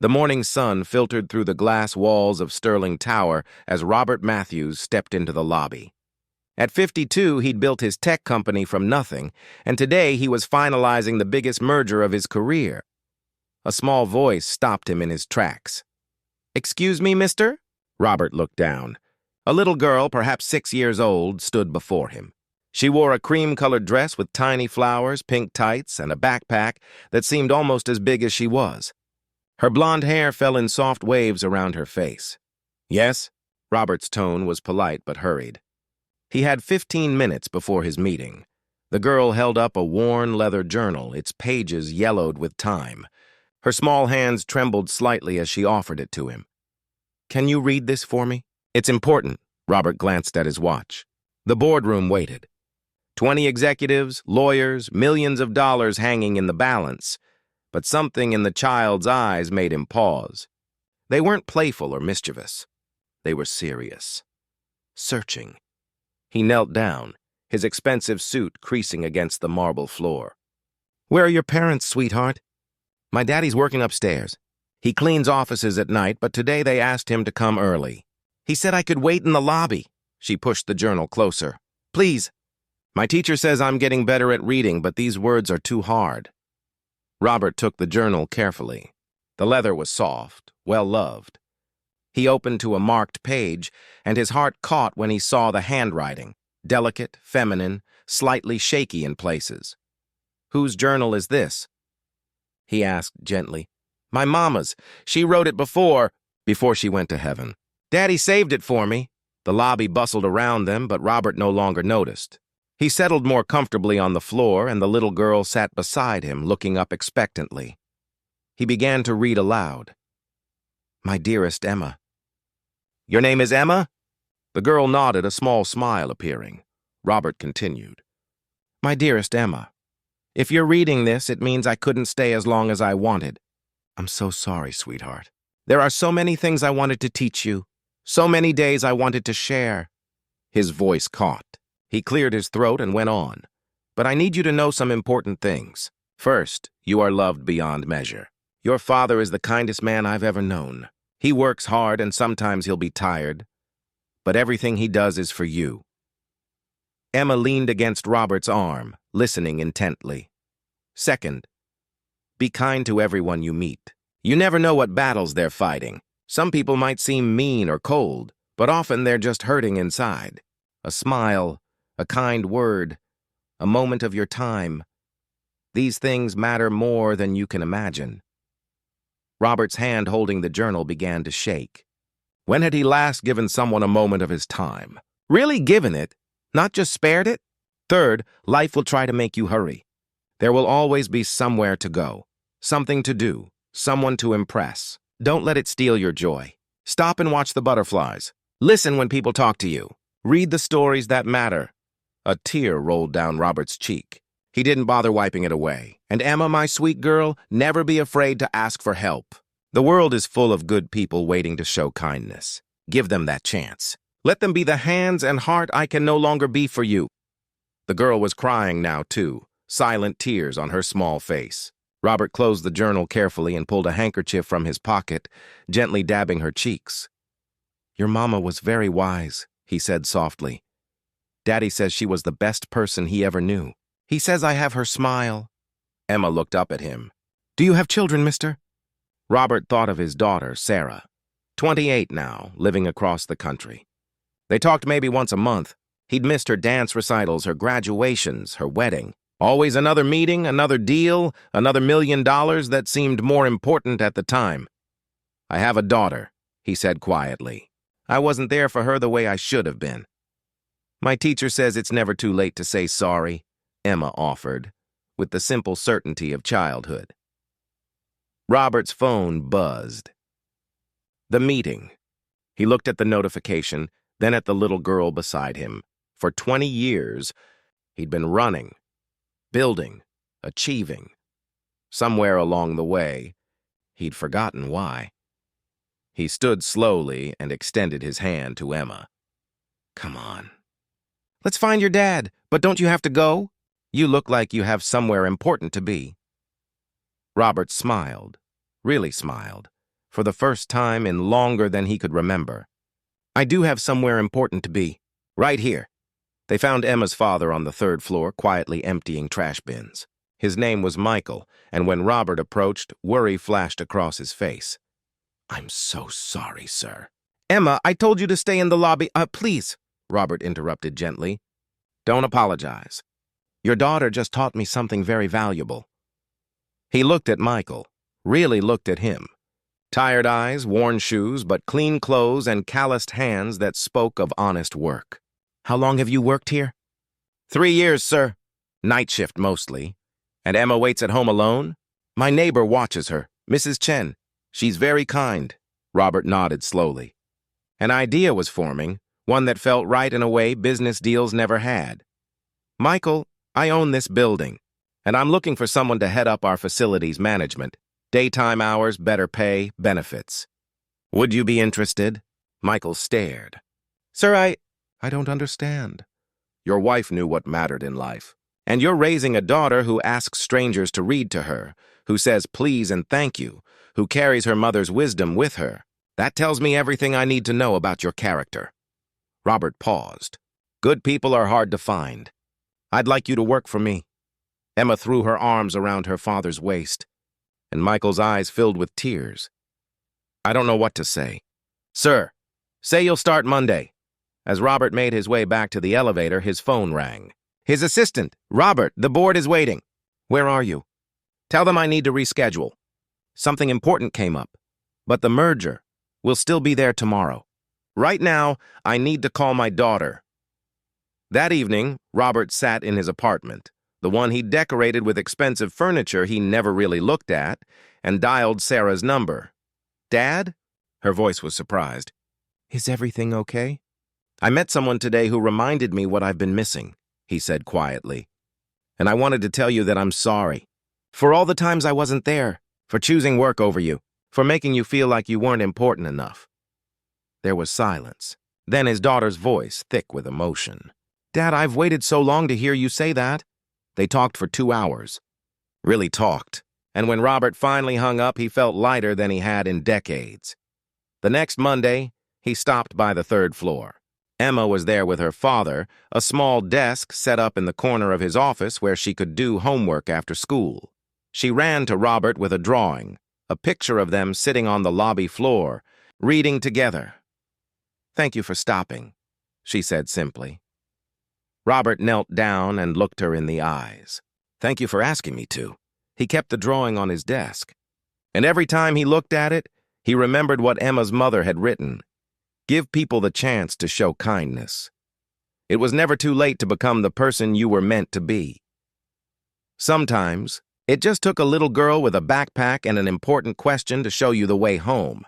The morning sun filtered through the glass walls of Sterling Tower as Robert Matthews stepped into the lobby. At 52, he'd built his tech company from nothing, and today he was finalizing the biggest merger of his career. A small voice stopped him in his tracks. "Excuse me, mister?" Robert looked down. A little girl, perhaps 6 years old, stood before him. She wore a cream-colored dress with tiny flowers, pink tights, and a backpack that seemed almost as big as she was. Her blonde hair fell in soft waves around her face. "Yes?" Robert's tone was polite but hurried. He had 15 minutes before his meeting. The girl held up a worn leather journal, its pages yellowed with time. Her small hands trembled slightly as she offered it to him. "Can you read this for me? It's important." Robert glanced at his watch. The boardroom waited. 20 executives, lawyers, millions of dollars hanging in the balance. But something in the child's eyes made him pause. They weren't playful or mischievous. They were serious. Searching. He knelt down, his expensive suit creasing against the marble floor. "Where are your parents, sweetheart?" "My daddy's working upstairs. He cleans offices at night, but today they asked him to come early. He said I could wait in the lobby." She pushed the journal closer. "Please. My teacher says I'm getting better at reading, but these words are too hard." Robert took the journal carefully. The leather was soft, well-loved. He opened to a marked page, and his heart caught when he saw the handwriting, delicate, feminine, slightly shaky in places. "Whose journal is this?" he asked gently. "My mama's. She wrote it before she went to heaven. Daddy saved it for me." The lobby bustled around them, but Robert no longer noticed. He settled more comfortably on the floor, and the little girl sat beside him, looking up expectantly. He began to read aloud. "My dearest Emma." "Your name is Emma?" The girl nodded, a small smile appearing. Robert continued. "My dearest Emma, if you're reading this, it means I couldn't stay as long as I wanted. I'm so sorry, sweetheart. There are so many things I wanted to teach you, so many days I wanted to share." His voice caught. He cleared his throat and went on. "But I need you to know some important things. First, you are loved beyond measure. Your father is the kindest man I've ever known. He works hard and sometimes he'll be tired, but everything he does is for you." Emma leaned against Robert's arm, listening intently. "Second, be kind to everyone you meet. You never know what battles they're fighting. Some people might seem mean or cold, but often they're just hurting inside. A smile, a kind word, a moment of your time. These things matter more than you can imagine." Robert's hand holding the journal began to shake. When had he last given someone a moment of his time? Really given it, not just spared it? Third, life will try to make you hurry. There will always be somewhere to go, something to do, someone to impress. Don't let it steal your joy. Stop and watch the butterflies. Listen when people talk to you. Read the stories that matter. A tear rolled down Robert's cheek. He didn't bother wiping it away. "And Emma, my sweet girl, never be afraid to ask for help. The world is full of good people waiting to show kindness. Give them that chance. Let them be the hands and heart I can no longer be for you." The girl was crying now, too, silent tears on her small face. Robert closed the journal carefully and pulled a handkerchief from his pocket, gently dabbing her cheeks. "Your mama was very wise," he said softly. "Daddy says she was the best person he ever knew. He says I have her smile." Emma looked up at him. "Do you have children, mister?" Robert thought of his daughter, Sarah. 28 now, living across the country. They talked maybe once a month. He'd missed her dance recitals, her graduations, her wedding. Always another meeting, another deal, another $1 million that seemed more important at the time. "I have a daughter," he said quietly. "I wasn't there for her the way I should have been." "My teacher says it's never too late to say sorry," Emma offered, with the simple certainty of childhood. Robert's phone buzzed. The meeting. He looked at the notification, then at the little girl beside him. For 20 years, he'd been running, building, achieving. Somewhere along the way, he'd forgotten why. He stood slowly and extended his hand to Emma. "Come on. Let's find your dad, but don't you have to go? You look like you have somewhere important to be." Robert smiled, really smiled. for the first time in longer than he could remember. I do have somewhere important to be. Right here. They found Emma's father on the third floor, quietly emptying trash bins. His name was Michael, and when Robert approached, worry flashed across his face. I'm so sorry, sir. Emma, I told you to stay in the lobby. Please, Robert interrupted gently. Don't apologize. Your daughter just taught me something very valuable. He looked at Michael, really looked at him. Tired eyes, worn shoes, but clean clothes and calloused hands that spoke of honest work. How long have you worked here? 3 years, sir. Night shift mostly. And Emma waits at home alone? My neighbor watches her, Mrs. Chen. She's very kind. Robert nodded slowly. An idea was forming, one that felt right in a way business deals never had. Michael, I own this building, and I'm looking for someone to head up our facilities management. Daytime hours, better pay, benefits. Would you be interested? Michael stared. Sir, I don't understand. Your wife knew what mattered in life. And you're raising a daughter who asks strangers to read to her, who says please and thank you, who carries her mother's wisdom with her. That tells me everything I need to know about your character. Robert paused. Good people are hard to find. I'd like you to work for me. Emma threw her arms around her father's waist, and Michael's eyes filled with tears. I don't know what to say. Sir, say you'll start Monday. As Robert made his way back to the elevator, his phone rang. His assistant, Robert, the board is waiting. Where are you? Tell them I need to reschedule. Something important came up, but the merger will still be there tomorrow. Right now, I need to call my daughter. That evening, Robert sat in his apartment, the one he decorated with expensive furniture he never really looked at, and dialed Sarah's number. Dad? Her voice was surprised. Is everything okay? I met someone today who reminded me what I've been missing, he said quietly. And I wanted to tell you that I'm sorry. For all the times I wasn't there, for choosing work over you, for making you feel like you weren't important enough. There was silence. Then his daughter's voice, thick with emotion. Dad, I've waited so long to hear you say that. They talked for 2 hours. Really talked. And when Robert finally hung up, he felt lighter than he had in decades. The next Monday, he stopped by the third floor. Emma was there with her father, a small desk set up in the corner of his office where she could do homework after school. She ran to Robert with a drawing, a picture of them sitting on the lobby floor, reading together. Thank you for stopping, she said simply. Robert knelt down and looked her in the eyes. Thank you for asking me to. He kept the drawing on his desk. And every time he looked at it, he remembered what Emma's mother had written. Give people the chance to show kindness. It was never too late to become the person you were meant to be. Sometimes, it just took a little girl with a backpack and an important question to show you the way home.